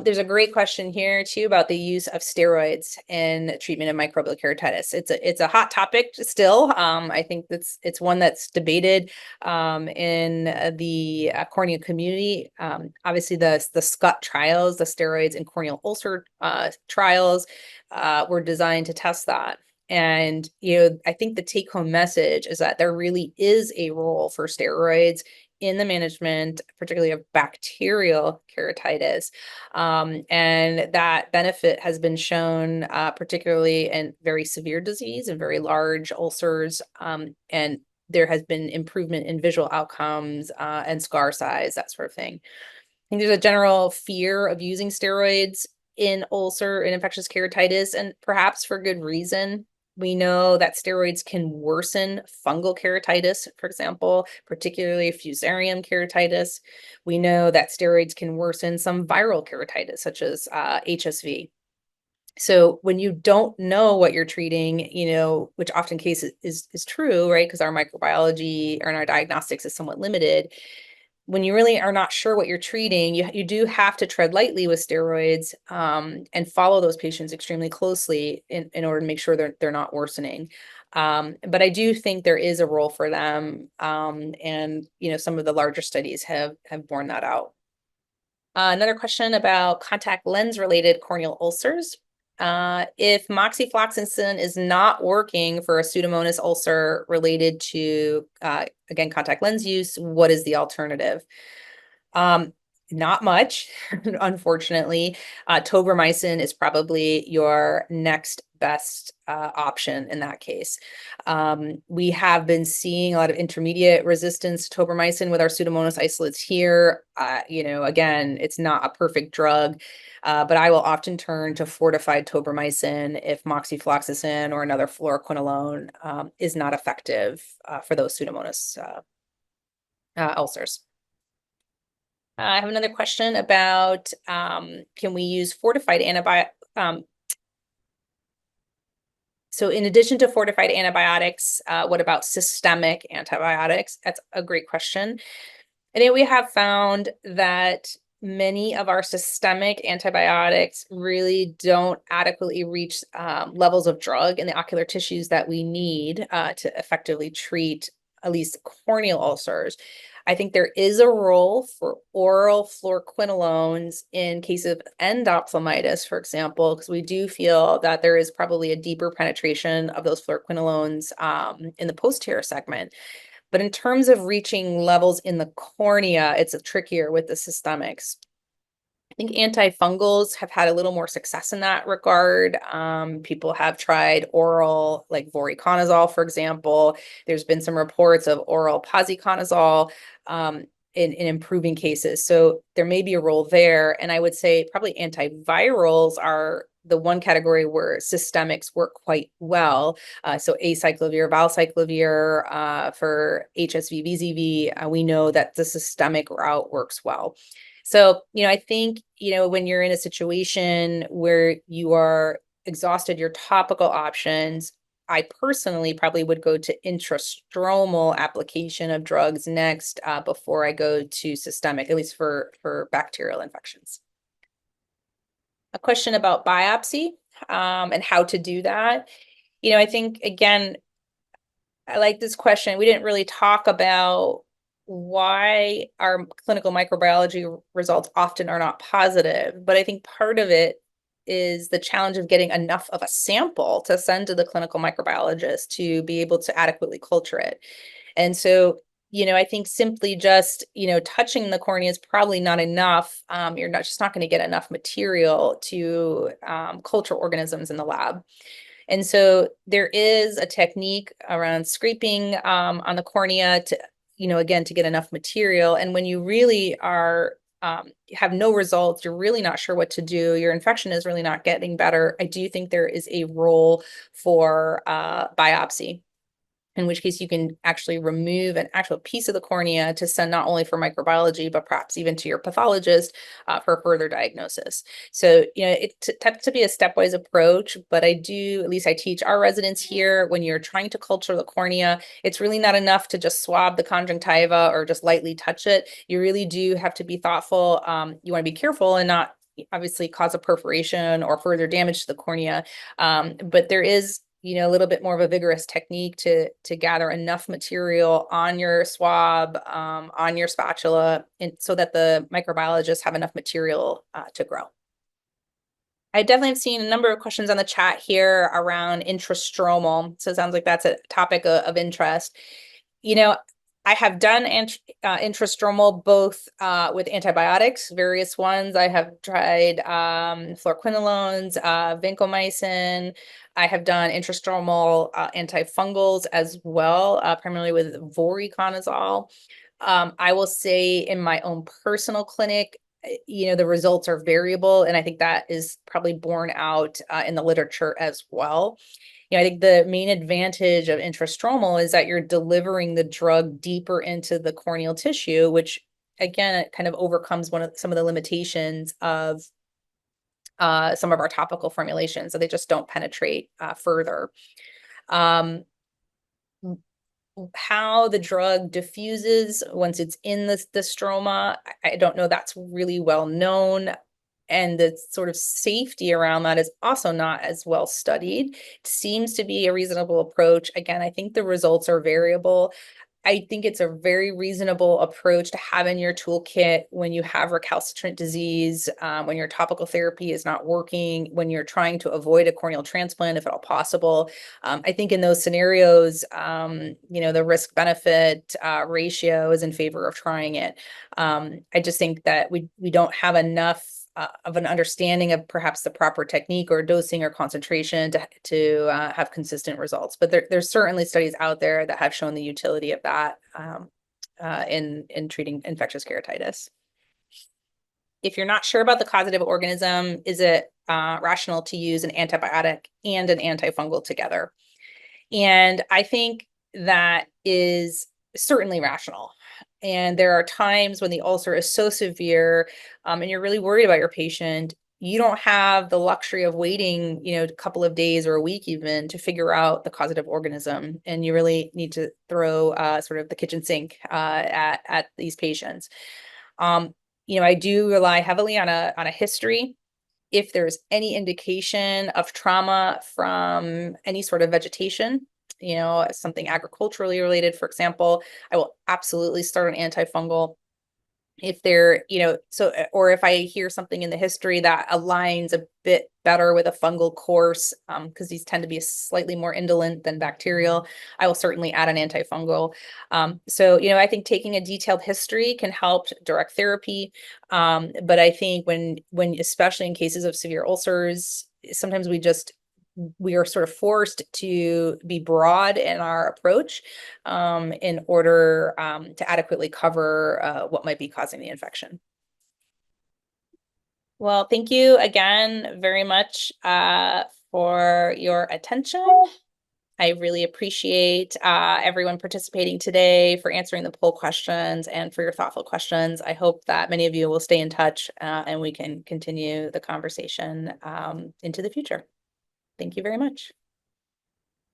There's a great question here too about the use of steroids in treatment of microbial keratitis. It's a hot topic still. I think it's one that's debated in the cornea community. Obviously, the SCUT trials, the steroids in corneal ulcer trials, were designed to test that. And I think the take-home message is that there really is a role for steroids in the management, particularly of bacterial keratitis. And that benefit has been shown, particularly in very severe disease and very large ulcers. And there has been improvement in visual outcomes and scar size, that sort of thing. I think there's a general fear of using steroids in ulcer and infectious keratitis, and perhaps for good reason. We know that steroids can worsen fungal keratitis, for example, particularly fusarium keratitis. We know that steroids can worsen some viral keratitis, such as HSV. So when you don't know what you're treating, which often cases is true, right? Because our microbiology and our diagnostics is somewhat limited. When you really are not sure what you're treating, you do have to tread lightly with steroids and follow those patients extremely closely in order to make sure they're not worsening. But I do think there is a role for them. And some of the larger studies have borne that out. Another question about contact lens related corneal ulcers. If moxifloxacin is not working for a Pseudomonas ulcer related to, again, contact lens use, what is the alternative? Not much, unfortunately. Tobramycin is probably your next best option in that case. We have been seeing a lot of intermediate resistance to tobramycin with our Pseudomonas isolates here. Again, it's not a perfect drug, but I will often turn to fortified tobramycin if moxifloxacin or another fluoroquinolone is not effective for those Pseudomonas ulcers. I have another question about can we use fortified antibiotic? So in addition to fortified antibiotics, what about systemic antibiotics? That's a great question. I think we have found that many of our systemic antibiotics really don't adequately reach levels of drug in the ocular tissues that we need to effectively treat at least corneal ulcers. I think there is a role for oral fluoroquinolones in case of endophthalmitis, for example, because we do feel that there is probably a deeper penetration of those fluoroquinolones in the posterior segment. But in terms of reaching levels in the cornea, it's trickier with the systemics. I think antifungals have had a little more success in that regard. People have tried oral, like voriconazole, for example. There's been some reports of oral posaconazole in improving cases. So there may be a role there. And I would say probably antivirals are the one category where systemics work quite well. So acyclovir, valcyclovir for HSV, VZV, we know that the systemic route works well. So, I think, when you're in a situation where you are exhausted your topical options, I personally probably would go to intrastromal application of drugs next before I go to systemic, at least for bacterial infections. A question about biopsy and how to do that. I think, again, I like this question. We didn't really talk about why our clinical microbiology results often are not positive, but I think part of it is the challenge of getting enough of a sample to send to the clinical microbiologist to be able to adequately culture it. And so, I think simply just, touching the cornea is probably not enough. You're not going to get enough material to culture organisms in the lab. And so there is a technique around scraping on the cornea to, again, to get enough material. And when you really are have no results, you're really not sure what to do, your infection is really not getting better, I do think there is a role for biopsy, in which case you can actually remove an actual piece of the cornea to send not only for microbiology, but perhaps even to your pathologist for further diagnosis. So, it tends to be a stepwise approach, but at least I teach our residents here, when you're trying to culture the cornea, it's really not enough to just swab the conjunctiva or just lightly touch it. You really do have to be thoughtful. You want to be careful and not obviously cause a perforation or further damage to the cornea. But there is a little bit more of a vigorous technique to gather enough material on your swab, on your spatula, and so that the microbiologists have enough material to grow. I definitely have seen a number of questions on the chat here around intrastromal. So it sounds like that's a topic of interest. I have done intrastromal both with antibiotics, various ones. I have tried fluoroquinolones, vancomycin. I have done intrastromal antifungals as well, primarily with voriconazole. I will say in my own personal clinic, the results are variable, and I think that is probably borne out in the literature as well. I think the main advantage of intrastromal is that you're delivering the drug deeper into the corneal tissue, which again, it kind of overcomes some of the limitations of some of our topical formulations, so they just don't penetrate further. How the drug diffuses once it's in the stroma, I don't know. That's really well known. And the sort of safety around that is also not as well studied. It seems to be a reasonable approach. Again, I think the results are variable. I think it's a very reasonable approach to have in your toolkit when you have recalcitrant disease, when your topical therapy is not working, when you're trying to avoid a corneal transplant, if at all possible. I think in those scenarios, the risk-benefit ratio is in favor of trying it. I just think that we don't have enough of an understanding of perhaps the proper technique or dosing or concentration to have consistent results. But there's certainly studies out there that have shown the utility of that in treating infectious keratitis. If you're not sure about the causative organism, is it rational to use an antibiotic and an antifungal together? And I think that is certainly rational. And there are times when the ulcer is so severe and you're really worried about your patient, you don't have the luxury of waiting, a couple of days or a week even to figure out the causative organism. And you really need to throw sort of the kitchen sink at these patients. I do rely heavily on a history. If there's any indication of trauma from any sort of vegetation, something agriculturally related, for example, I will absolutely start an antifungal. If they're, or if I hear something in the history that aligns a bit better with a fungal course, because these tend to be slightly more indolent than bacterial, I will certainly add an antifungal. So, I think taking a detailed history can help direct therapy. But I think when, especially in cases of severe ulcers, sometimes we are sort of forced to be broad in our approach in order to adequately cover what might be causing the infection. Well, thank you again very much for your attention. I really appreciate everyone participating today, for answering the poll questions and for your thoughtful questions. I hope that many of you will stay in touch and we can continue the conversation into the future. Thank you very much.